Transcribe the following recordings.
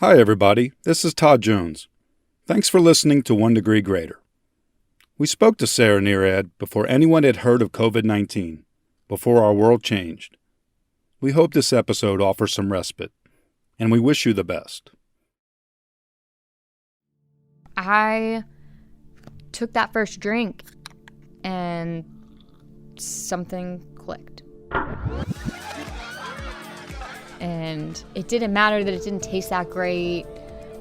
Hi everybody, this is Todd Jones. Thanks for listening to 1 Degree Greater. We spoke to Sarah Nerad before anyone had heard of COVID-19, before our world changed. We hope this episode offers some respite, and we wish you the best. I took that first drink and something clicked. And it didn't matter that it didn't taste that great.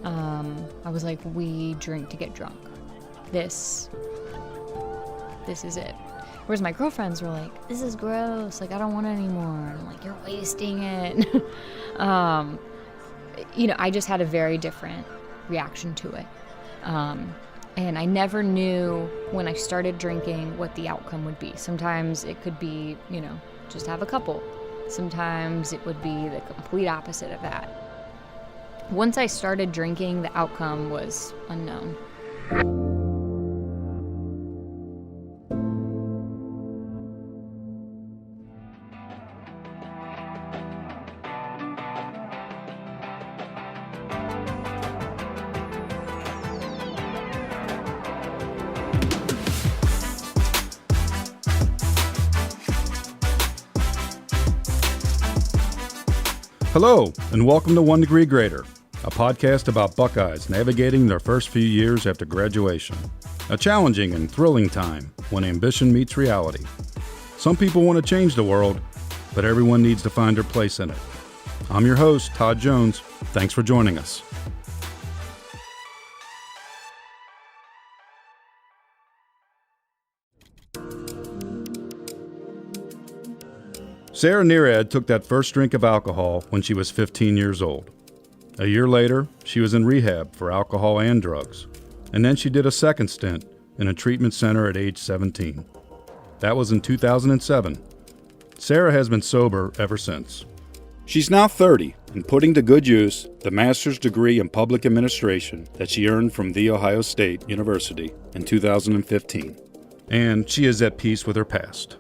I was like, we drink to get drunk. This is it. Whereas my girlfriends were like, this is gross. Like, I don't want it anymore. And I'm like, you're wasting it. I just had a very different reaction to it. And I never knew when I started drinking what the outcome would be. Sometimes it could be, just have a couple. Sometimes it would be the complete opposite of that. Once I started drinking, the outcome was unknown. Hello, and welcome to 1 Degree Greater, a podcast about Buckeyes navigating their first few years after graduation. A challenging and thrilling time when ambition meets reality. Some people want to change the world, but everyone needs to find their place in it. I'm your host, Todd Jones. Thanks for joining us. Sarah Nerad took that first drink of alcohol when she was 15 years old. A year later, she was in rehab for alcohol and drugs, and then she did a second stint in a treatment center at age 17. That was in 2007. Sarah has been sober ever since. She's now 30 and putting to good use the master's degree in public administration that she earned from The Ohio State University in 2015. And she is at peace with her past.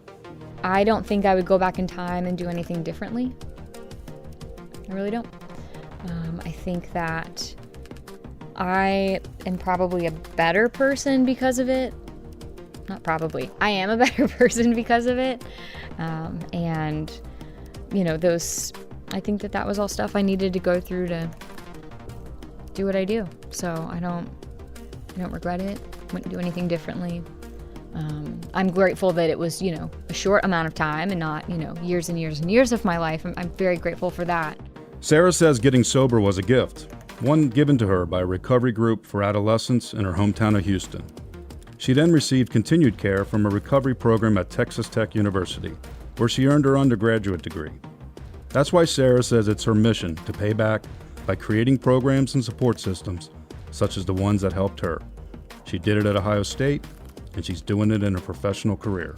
I don't think I would go back in time and do anything differently. I really don't. I think that I am probably a better person because of it. Not probably. I am a better person because of it. I think that was all stuff I needed to go through to do what I do. So I don't regret it. Wouldn't do anything differently. I'm grateful that it was, a short amount of time and not, years and years and years of my life. I'm very grateful for that. Sarah says getting sober was a gift, one given to her by a recovery group for adolescents in her hometown of Houston. She then received continued care from a recovery program at Texas Tech University, where she earned her undergraduate degree. That's why Sarah says it's her mission to pay back by creating programs and support systems, such as the ones that helped her. She did it at Ohio State, and she's doing it in her professional career.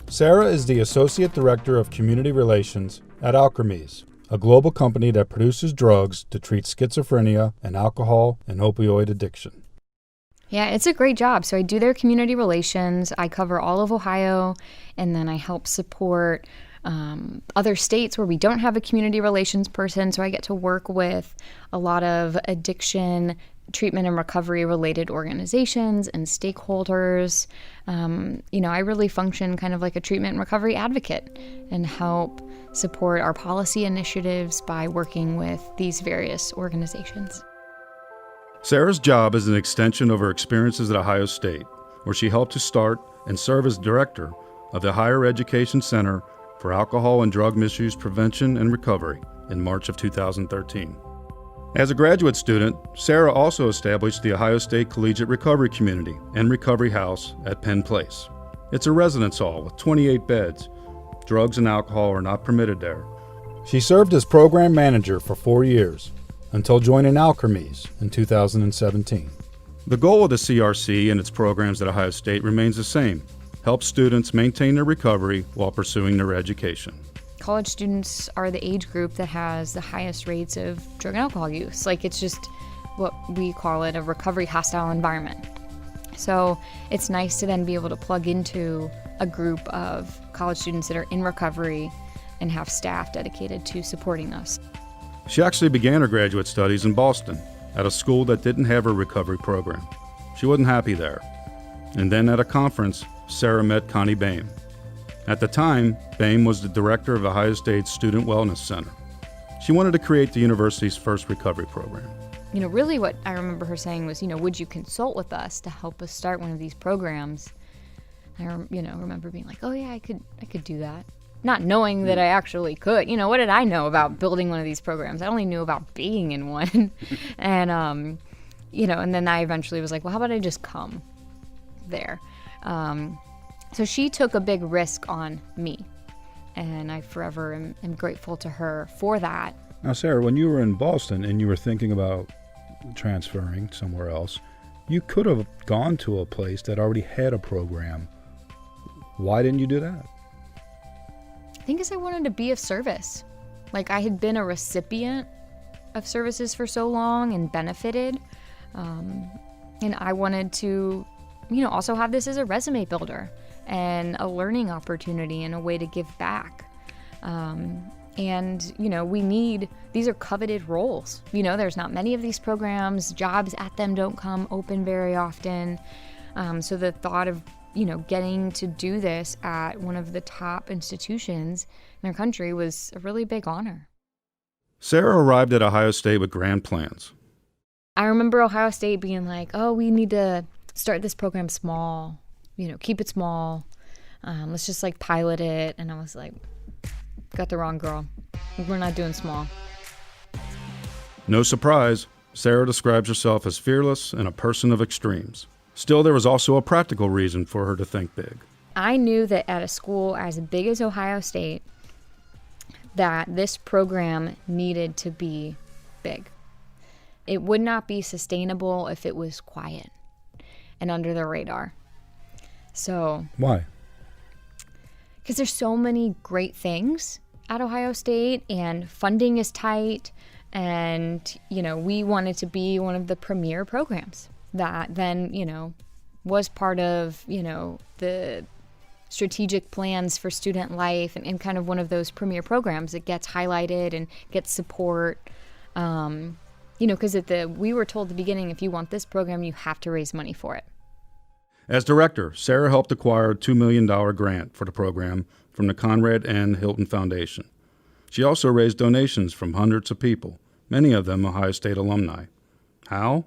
Sarah is the Associate Director of Community Relations at Alkermes, a global company that produces drugs to treat schizophrenia and alcohol and opioid addiction. Yeah, it's a great job. So I do their community relations. I cover all of Ohio, and then I help support other states where we don't have a community relations person. So I get to work with a lot of addiction, treatment and recovery related organizations and stakeholders. I really function kind of like a treatment and recovery advocate and help support our policy initiatives by working with these various organizations. Sarah's job is an extension of her experiences at Ohio State, where she helped to start and serve as director of the Higher Education Center for Alcohol and Drug Misuse Prevention and Recovery in March of 2013. As a graduate student, Sarah also established the Ohio State Collegiate Recovery Community and Recovery House at Penn Place. It's a residence hall with 28 beds. Drugs and alcohol are not permitted there. She served as program manager for 4 years, until joining Alkermes in 2017. The goal of the CRC and its programs at Ohio State remains the same: help students maintain their recovery while pursuing their education. College students are the age group that has the highest rates of drug and alcohol use. It's just what we call it a recovery hostile environment. So it's nice to then be able to plug into a group of college students that are in recovery and have staff dedicated to supporting us. She actually began her graduate studies in Boston at a school that didn't have a recovery program. She wasn't happy there. And then at a conference, Sarah met Connie Boehm. At the time, Boehm was the director of Ohio State's Student Wellness Center. She wanted to create the university's first recovery program. Really what I remember her saying was, would you consult with us to help us start one of these programs? I remember being like, oh yeah, I could do that. Not knowing that I actually could. What did I know about building one of these programs? I only knew about being in one. And, and then I eventually was like, well, how about I just come there? So she took a big risk on me. And I forever am grateful to her for that. Now, Sarah, when you were in Boston and you were thinking about transferring somewhere else, you could have gone to a place that already had a program. Why didn't you do that? I think because I wanted to be of service. Like, I had been a recipient of services for so long and benefited. And I wanted to, also have this as a resume builder and a learning opportunity and a way to give back. These are coveted roles. There's not many of these programs. Jobs at them don't come open very often. So the thought of, getting to do this at one of the top institutions in our country was a really big honor. Sarah arrived at Ohio State with grand plans. I remember Ohio State being like, oh, we need to start this program small, keep it small. Let's just pilot it. And I was like, got the wrong girl. We're not doing small. No surprise, Sarah describes herself as fearless and a person of extremes. Still, there was also a practical reason for her to think big. I knew that at a school as big as Ohio State, that this program needed to be big. It would not be sustainable if it was quiet and under the radar. So why? Because there's so many great things at Ohio State, and funding is tight, and we wanted to be one of the premier programs that then was part of the strategic plans for student life, and kind of one of those premier programs that gets highlighted and gets support. Because we were told at the beginning, if you want this program, you have to raise money for it. As director, Sarah helped acquire a $2 million grant for the program from the Conrad N. Hilton Foundation. She also raised donations from hundreds of people, many of them Ohio State alumni. How?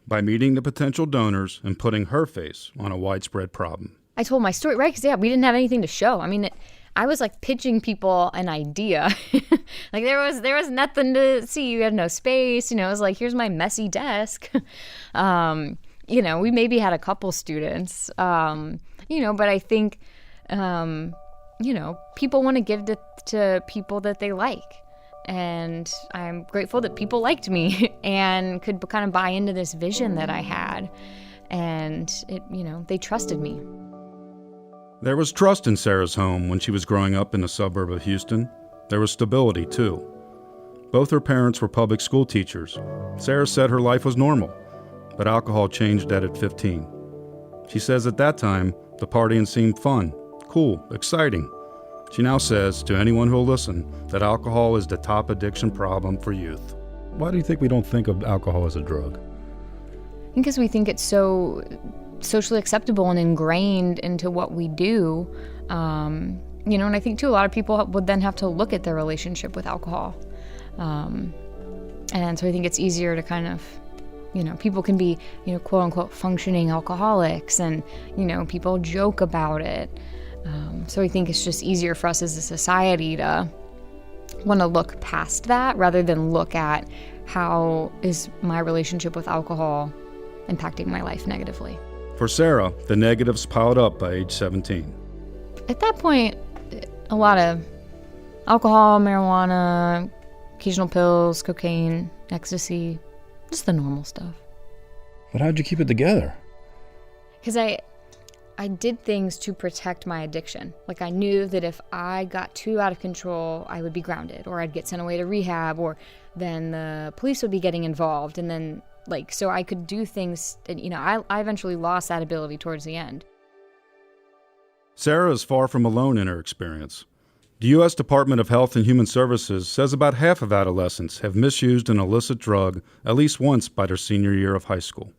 By meeting the potential donors and putting her face on a widespread problem. I told my story, right? Because, we didn't have anything to show. I was pitching people an idea. There was nothing to see. You had no space. It was like, here's my messy desk. We maybe had a couple students, but I think, people want to give to people that they like. And I'm grateful that people liked me and could kind of buy into this vision that I had. And they trusted me. There was trust in Sarah's home when she was growing up in the suburb of Houston. There was stability, too. Both her parents were public school teachers. Sarah said her life was normal, but alcohol changed that at 15. She says at that time, the partying seemed fun, cool, exciting. She now says to anyone who'll listen that alcohol is the top addiction problem for youth. Why do you think we don't think of alcohol as a drug? Because we think it's so socially acceptable and ingrained into what we do. And I think, too, a lot of people would then have to look at their relationship with alcohol. And so I think it's easier to kind of, people can be, quote unquote, functioning alcoholics, and, people joke about it. So I think it's just easier for us as a society to want to look past that rather than look at how is my relationship with alcohol impacting my life negatively. For Sarah, the negatives piled up by age 17. At that point, a lot of alcohol, marijuana, occasional pills, cocaine, ecstasy, just the normal stuff. But how'd you keep it together? Because I did things to protect my addiction. I knew that if I got too out of control, I would be grounded, or I'd get sent away to rehab, or then the police would be getting involved. And then, so I could do things, and, I eventually lost that ability towards the end. Sarah is far from alone in her experience. The U.S. Department of Health and Human Services says about half of adolescents have misused an illicit drug at least once by their senior year of high school.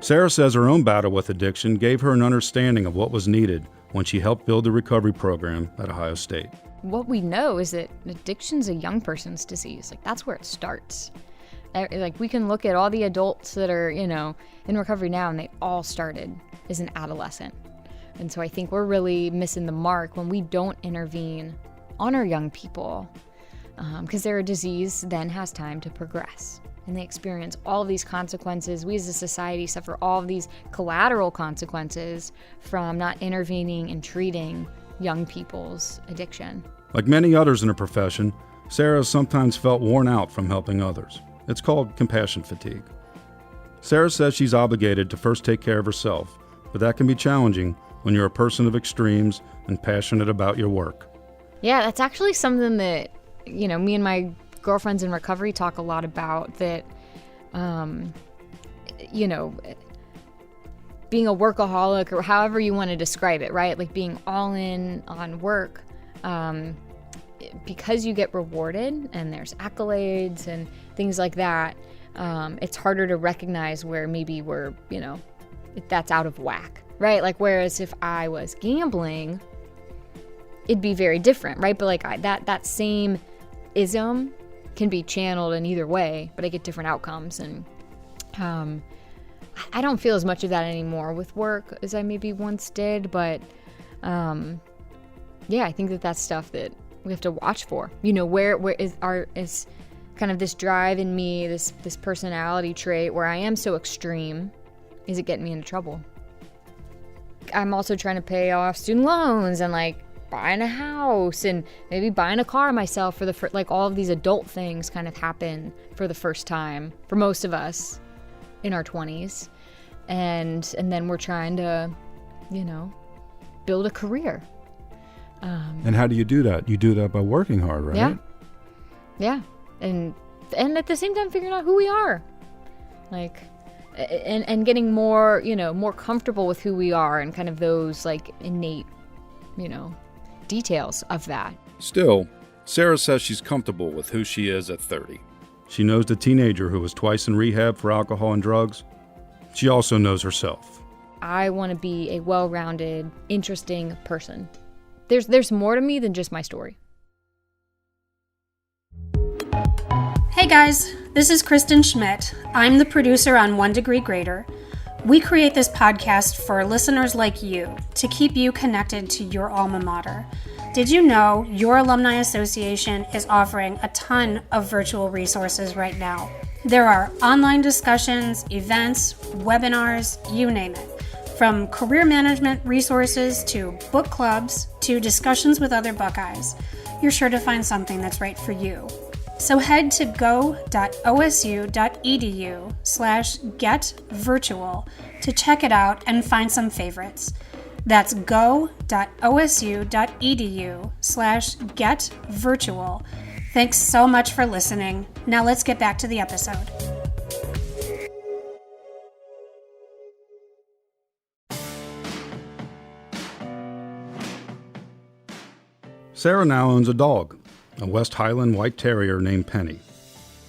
Sarah says her own battle with addiction gave her an understanding of what was needed when she helped build the recovery program at Ohio State. What we know is that addiction's a young person's disease. Like, that's where it starts. Like, we can look at all the adults that are, in recovery now, and they all started as an adolescent. And so I think we're really missing the mark when we don't intervene on our young people, because their disease then has time to progress. And they experience all of these consequences. We as a society suffer all of these collateral consequences from not intervening and treating young people's addiction. Like many others in her profession, Sarah has sometimes felt worn out from helping others. It's called compassion fatigue. Sarah says she's obligated to first take care of herself, but that can be challenging when you're a person of extremes and passionate about your work. Yeah, that's actually something that, me and my girlfriends in recovery talk a lot about, that, being a workaholic, or however you want to describe it, right? Like being all in on work, because you get rewarded and there's accolades and things like that, it's harder to recognize where maybe we're, that's out of whack, right? Like, whereas if I was gambling, it'd be very different, right? But like that same ism can be channeled in either way, but I get different outcomes. And I don't feel as much of that anymore with work as I maybe once did, but I think that's stuff that we have to watch for. Where is kind of this drive in me, this personality trait where I am so extreme, is it getting me into trouble? I'm also trying to pay off student loans and like buying a house and maybe buying a car myself for like all of these adult things kind of happen for the first time for most of us in our 20s, and then we're trying to build a career. And how do you do that? You do that by working hard, right? Yeah. And at the same time figuring out who we are, like, and getting more more comfortable with who we are and kind of those like innate details of that. Still, Sarah says she's comfortable with who she is at 30. She knows the teenager who was twice in rehab for alcohol and drugs. She also knows herself. I want to be a well-rounded, interesting person. There's more to me than just my story. Hey guys, this is Kristen Schmidt. I'm the producer on 1 Degree Greater. We create this podcast for listeners like you to keep you connected to your alma mater. Did you know your alumni association is offering a ton of virtual resources right now? There are online discussions, events, webinars, you name it. From career management resources to book clubs to discussions with other Buckeyes. You're sure to find something that's right for you. So head to go.osu.edu/getvirtual to check it out and find some favorites. That's go.osu.edu/getvirtual. Thanks so much for listening. Now let's get back to the episode. Sarah now owns a dog, a West Highland White Terrier named Penny.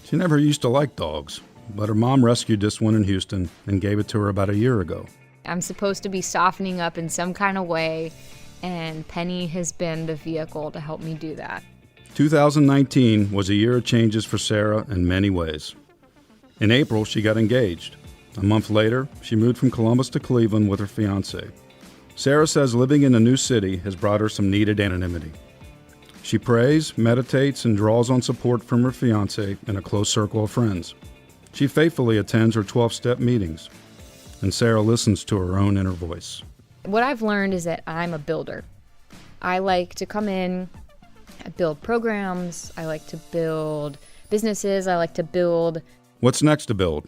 She never used to like dogs, but her mom rescued this one in Houston and gave it to her about a year ago. I'm supposed to be softening up in some kind of way, and Penny has been the vehicle to help me do that. 2019 was a year of changes for Sarah in many ways. In April, she got engaged. A month later, she moved from Columbus to Cleveland with her fiancé. Sarah says living in a new city has brought her some needed anonymity. She prays, meditates, and draws on support from her fiancé and a close circle of friends. She faithfully attends her 12-step meetings, and Sarah listens to her own inner voice. What I've learned is that I'm a builder. I like to come in, I build programs, I like to build businesses, I like to build... What's next to build?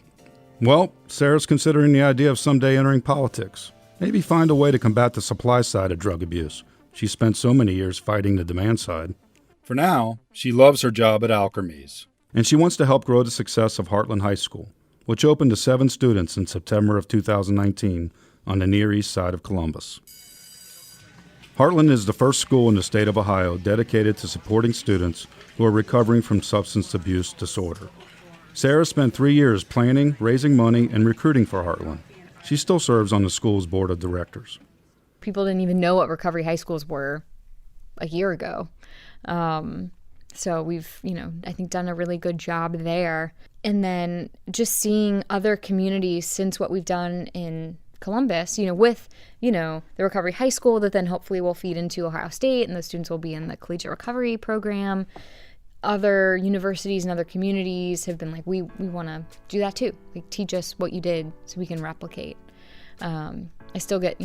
Well, Sarah's considering the idea of someday entering politics. Maybe find a way to combat the supply side of drug abuse. She spent so many years fighting the demand side. For now, she loves her job at Alkermes, and she wants to help grow the success of Heartland High School, which opened to 7 students in September of 2019 on the Near East Side of Columbus. Heartland is the first school in the state of Ohio dedicated to supporting students who are recovering from substance abuse disorder. Sarah spent 3 years planning, raising money, and recruiting for Heartland. She still serves on the school's board of directors. People didn't even know what recovery high schools were a year ago. So we've, I think done a really good job there. And then just seeing other communities since what we've done in Columbus, with, the recovery high school that then hopefully will feed into Ohio State and the students will be in the Collegiate recovery program. Other universities and other communities have been like, we want to do that too. Like, teach us what you did so we can replicate. I still get,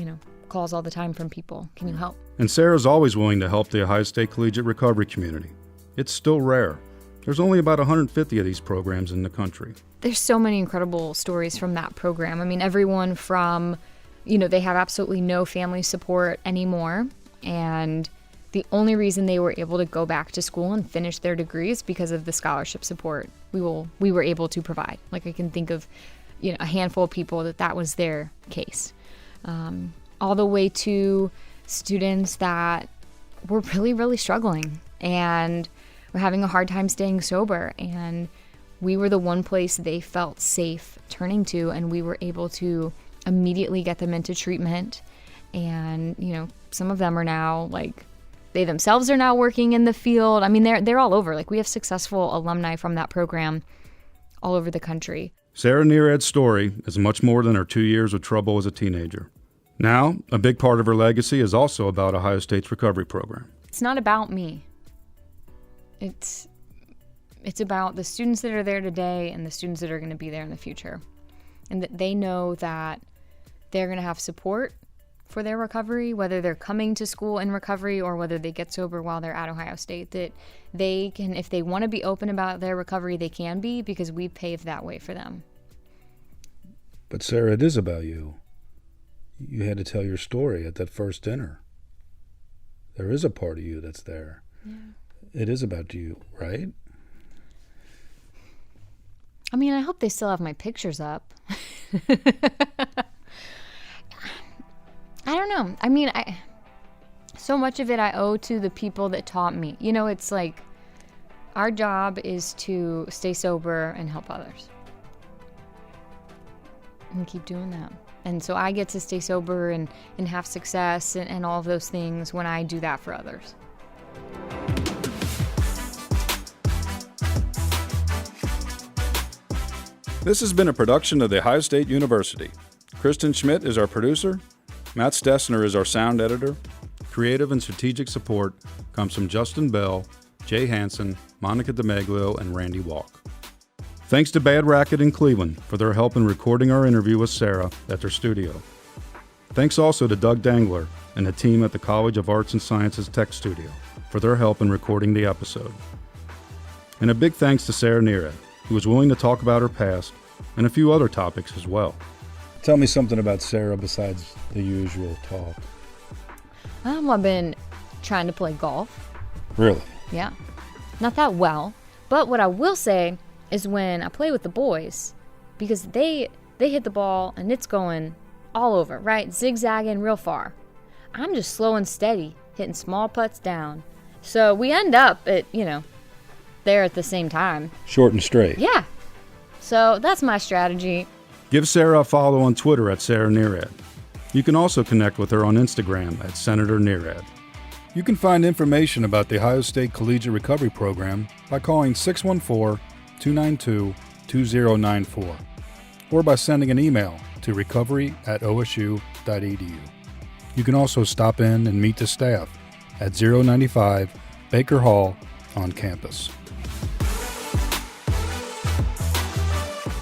calls all the time from people. Can you help? And Sarah's always willing to help the Ohio State Collegiate recovery community. It's still rare. There's only about 150 of these programs in the country. There's so many incredible stories from that program. I mean, everyone from, they have absolutely no family support anymore. And the only reason they were able to go back to school and finish their degrees because of the scholarship support we were able to provide. Like, I can think of, a handful of people that was their case. All the way to students that were really, really struggling and were having a hard time staying sober. And we were the one place they felt safe turning to, and we were able to immediately get them into treatment. And, some of them are now, they themselves are now working in the field. I mean, they're all over. We have successful alumni from that program all over the country. Sarah Nerad's story is much more than her 2 years of trouble as a teenager. Now, a big part of her legacy is also about Ohio State's recovery program. It's not about me. It's about the students that are there today and the students that are going to be there in the future. And that they know that they're going to have support for their recovery, whether they're coming to school in recovery or whether they get sober while they're at Ohio State, that they can, if they want to be open about their recovery, they can be, because we paved that way for them. But Sarah, it is about you. You had to tell your story at that first dinner. There is a part of you that's there. Yeah. It is about you, right? I mean, I hope they still have my pictures up. I don't know. I mean, so much of it I owe to the people that taught me. It's like our job is to stay sober and help others. And keep doing that. And so I get to stay sober and have success and all of those things when I do that for others. This has been a production of The Ohio State University. Kristen Schmidt is our producer. Matt Stessner is our sound editor. Creative and strategic support comes from Justin Bell, Jay Hansen, Monica DeMaglio, and Randy Walk. Thanks to Bad Racket in Cleveland for their help in recording our interview with Sarah at their studio. Thanks also to Doug Dangler and the team at the College of Arts and Sciences Tech Studio for their help in recording the episode. And a big thanks to Sarah Nerad, who was willing to talk about her past and a few other topics as well. Tell me something about Sarah besides the usual talk. I've been trying to play golf. Really? Yeah. Not that well. But what I will say is when I play with the boys, because they hit the ball and it's going all over, right? Zigzagging real far. I'm just slow and steady, hitting small putts down. So we end up at, there at the same time. Short and straight. Yeah. So that's my strategy. Give Sarah a follow on Twitter at Sarah Nerad. You can also connect with her on Instagram at Senator Nerad. You can find information about the Ohio State Collegiate Recovery Program by calling 614-292-2094 or by sending an email to recovery@osu.edu. You can also stop in and meet the staff at 095 Baker Hall on campus.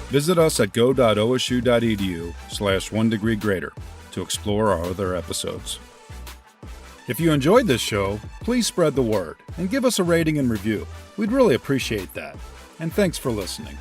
Visit us at go.osu.edu/1degreegreater to explore our other episodes. If you enjoyed this show, please spread the word and give us a rating and review. We'd really appreciate that. And thanks for listening.